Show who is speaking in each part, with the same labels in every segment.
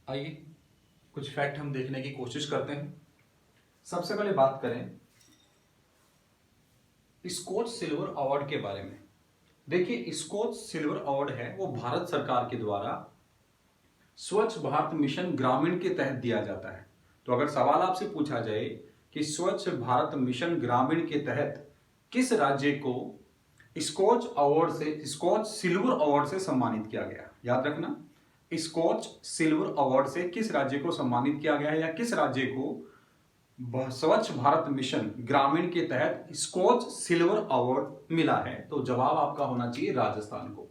Speaker 1: आइए कुछ फैक्ट हम देखने की कोशिश करते हैं। सबसे पहले बात करें स्कॉच सिल्वर अवार्ड के बारे में। देखिए, स्कॉच सिल्वर अवार्ड है वो भारत सरकार के द्वारा स्वच्छ भारत मिशन ग्रामीण के तहत दिया जाता है। तो अगर सवाल आपसे पूछा जाए कि स्वच्छ भारत मिशन ग्रामीण के तहत किस राज्य को स्कॉच सिल्वर अवार्ड से सम्मानित किया गया, याद रखना, स्कॉच सिल्वर अवार्ड से किस राज्य को सम्मानित किया गया है या किस राज्य को स्वच्छ भारत मिशन ग्रामीण के तहत स्कॉच सिल्वर अवार्ड मिला है। तो जवाब आपका होना चाहिए राजस्थान को।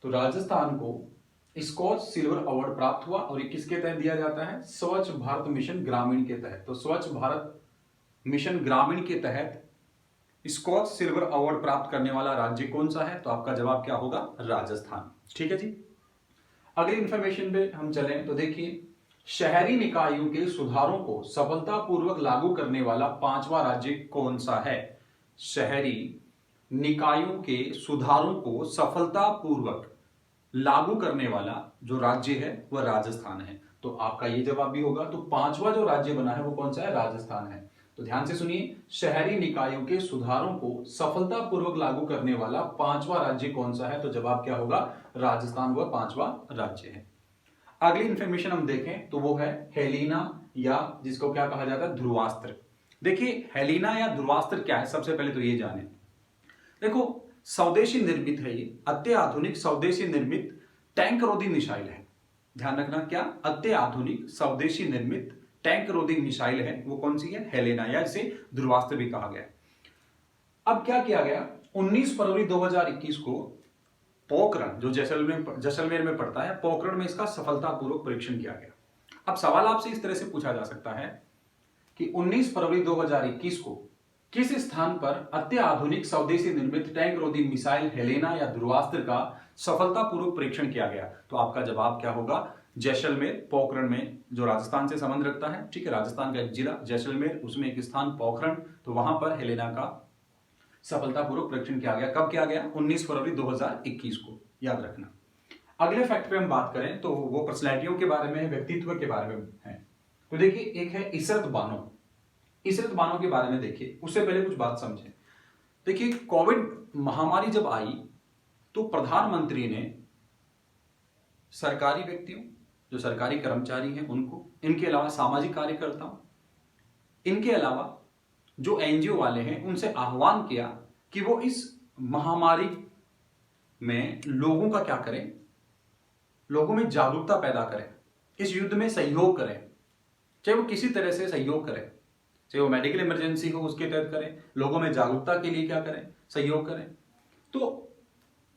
Speaker 1: तो राजस्थान को स्कॉच सिल्वर अवार्ड प्राप्त हुआ और ये किसके तहत दिया जाता है? स्वच्छ भारत मिशन ग्रामीण के तहत। तो स्वच्छ भारत मिशन ग्रामीण के तहत स्कॉच सिल्वर अवार्ड प्राप्त करने वाला राज्य कौन सा है? तो आपका जवाब क्या होगा? राजस्थान। ठीक है जी। अगली इंफॉर्मेशन पे हम चलें तो देखिए, शहरी निकायों के सुधारों को सफलतापूर्वक लागू करने वाला पांचवा राज्य कौन सा है? शहरी निकायों के सुधारों को सफलतापूर्वक लागू करने वाला जो राज्य है वह राजस्थान है। तो आपका ये जवाब भी होगा। तो पांचवा जो राज्य बना है वो कौन सा है? राजस्थान है। तो ध्यान से सुनिए, शहरी निकायों के सुधारों को सफलतापूर्वक लागू करने वाला पांचवा राज्य कौन सा है? तो जवाब क्या होगा? राजस्थान वह पांचवा राज्य है। अगली इंफॉर्मेशन हम देखें तो वो है हेलिना, या जिसको क्या कहा जाता है? ध्रुवास्त्र। देखिए, हेलिना या ध्रुवास्त्र क्या है, सबसे पहले तो ये जाने। देखो, स्वदेशी निर्मित है, ये अत्याधुनिक स्वदेशी निर्मित टैंक रोधी मिसाइल है। ध्यान रखना, क्या? अत्याधुनिक स्वदेशी निर्मित टैंक रोधी मिसाइल है। वो कौन सी है? हेलेना, या इसे ध्रुवास्त्र भी कहा गया। अब क्या किया गया? 19 फरवरी 2021 को पोखरण, जो जैसलमेर में पड़ता है, पोखरण में इसका सफलतापूर्वक परीक्षण किया गया। अब सवाल आपसे इस तरह से पूछा जा सकता है कि 19 फरवरी 2021 को किस स्थान पर अत्याधुनिक स्वदेशी निर्मित टैंक रोधी मिसाइल हेलेना या ध्रुवास्त्र का सफलतापूर्वक परीक्षण किया गया? तो आपका जवाब क्या होगा? जैसलमेर, पोखरण में, जो राजस्थान से संबंध रखता है। ठीक है, राजस्थान का एक जिला जैसलमेर, उसमें एक स्थान पोखरण, तो वहां पर हेलेना का सफलतापूर्वक परीक्षण किया गया। कब किया गया? 19 फरवरी 2021 को, याद रखना। अगले फैक्ट पे हम बात करें तो वो पर्सनैलिटियों के बारे में, व्यक्तित्व के बारे में है। तो देखिए, एक है इशरत बानो। इशरत बानो के बारे में देखिए, उससे पहले कुछ बात समझें। देखिए, कोविड महामारी जब आई तो प्रधानमंत्री ने सरकारी व्यक्तियों, जो सरकारी कर्मचारी हैं उनको, इनके अलावा सामाजिक कार्यकर्ताओं, इनके अलावा जो एनजीओ वाले हैं, उनसे आह्वान किया कि वो इस महामारी में लोगों का क्या करें? लोगों में जागरूकता पैदा करें, इस युद्ध में सहयोग करें, चाहे वो किसी तरह से सहयोग करें, चाहे वो मेडिकल इमरजेंसी हो उसके तहत करें, लोगों में जागरूकता के लिए क्या करें? सहयोग करें। तो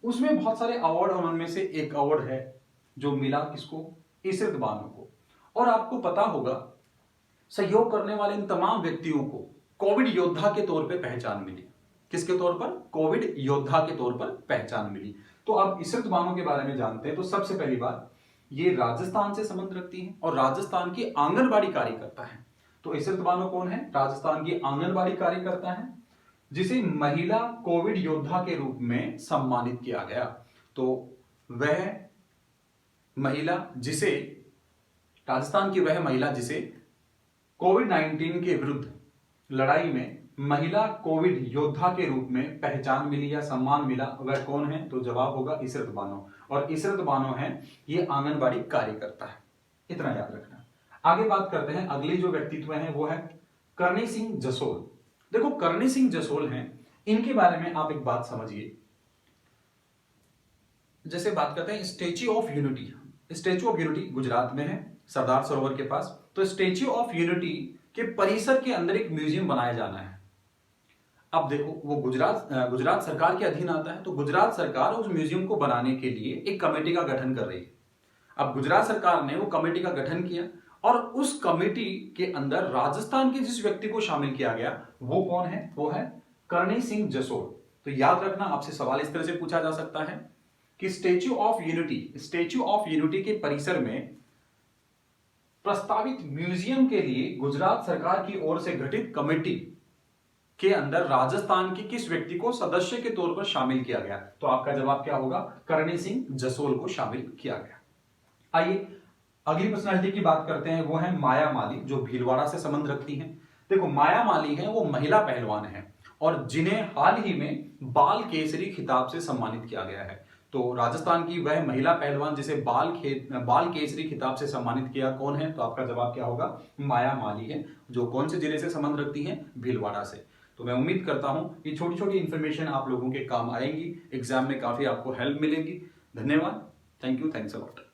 Speaker 1: उसमें बहुत सारे अवार्ड, और उनमें से एक अवार्ड है जो मिला किसको? इशरत बानो को। और आपको पता होगा, सहयोग करने वाले इन तमाम व्यक्तियों को कोविड योद्धा के तौर पर पहचान मिली। किसके तौर पर? कोविड योद्धा के तौर पर पहचान मिली। तो अब इशरत बानो के बारे में जानते हैं। तो सबसे पहली बात, ये राजस्थान से संबंध रखती है और राजस्थान की आंगनबाड़ी कार्यकर्ता है। तो इशरत बानो कौन है? राजस्थान की आंगनबाड़ी कार्यकर्ता है, जिसे महिला कोविड योद्धा के रूप में सम्मानित किया गया। तो वह महिला जिसे, राजस्थान की वह महिला जिसे कोविड-19 के विरुद्ध लड़ाई में महिला कोविड योद्धा के रूप में पहचान मिली या सम्मान मिला, वह कौन है? तो जवाब होगा इशरत बानो। और इशरत बानो है, ये आंगनबाड़ी कार्यकर्ता है। इतना याद रखना। आगे बात करते हैं, अगली जो व्यक्तित्व है वो है करणी सिंह जसोल। देखो, करणी सिंह जसोल हैं, इनके बारे में आप एक बात समझिए। जैसे बात करते हैं statue of unity. Statue of unity Gujarat में है, सरदार सरोवर के पास। तो स्टैच्यू ऑफ यूनिटी के परिसर के अंदर एक म्यूजियम बनाया जाना है। अब देखो, वो गुजरात सरकार के अधीन आता है। तो गुजरात सरकार उस म्यूजियम को बनाने के लिए एक कमेटी का गठन कर रही है। अब गुजरात सरकार ने वो कमेटी का गठन किया और उस कमेटी के अंदर राजस्थान के जिस व्यक्ति को शामिल किया गया वो कौन है? वो है करणी सिंह जसोल। तो याद रखना, आपसे सवाल इस तरह से पूछा जा सकता है कि स्टैच्यू ऑफ यूनिटी के परिसर में प्रस्तावित म्यूजियम के लिए गुजरात सरकार की ओर से गठित कमेटी के अंदर राजस्थान के किस व्यक्ति को सदस्य के तौर पर शामिल किया गया? तो आपका जवाब क्या होगा? करणी सिंह जसोल को शामिल किया गया। आइए अगली पर्सनालिटी की बात करते हैं, वो है माया माली, जो भीलवाड़ा से संबंध रखती हैं। देखो माया माली है वो महिला पहलवान है और जिन्हें हाल ही में बाल केसरी खिताब से सम्मानित किया गया है। तो राजस्थान की वह महिला पहलवान जिसे बाल केसरी खिताब से सम्मानित किया कौन है? तो आपका जवाब क्या होगा? माया माली है, जो कौन से जिले से संबंध रखती है? भीलवाड़ा से। तो मैं उम्मीद करता हूं ये छोटी छोटी इंफॉर्मेशन आप लोगों के काम आएंगी, एग्जाम में काफी आपको हेल्प मिलेगी। धन्यवाद। Thank you. Thanks a lot.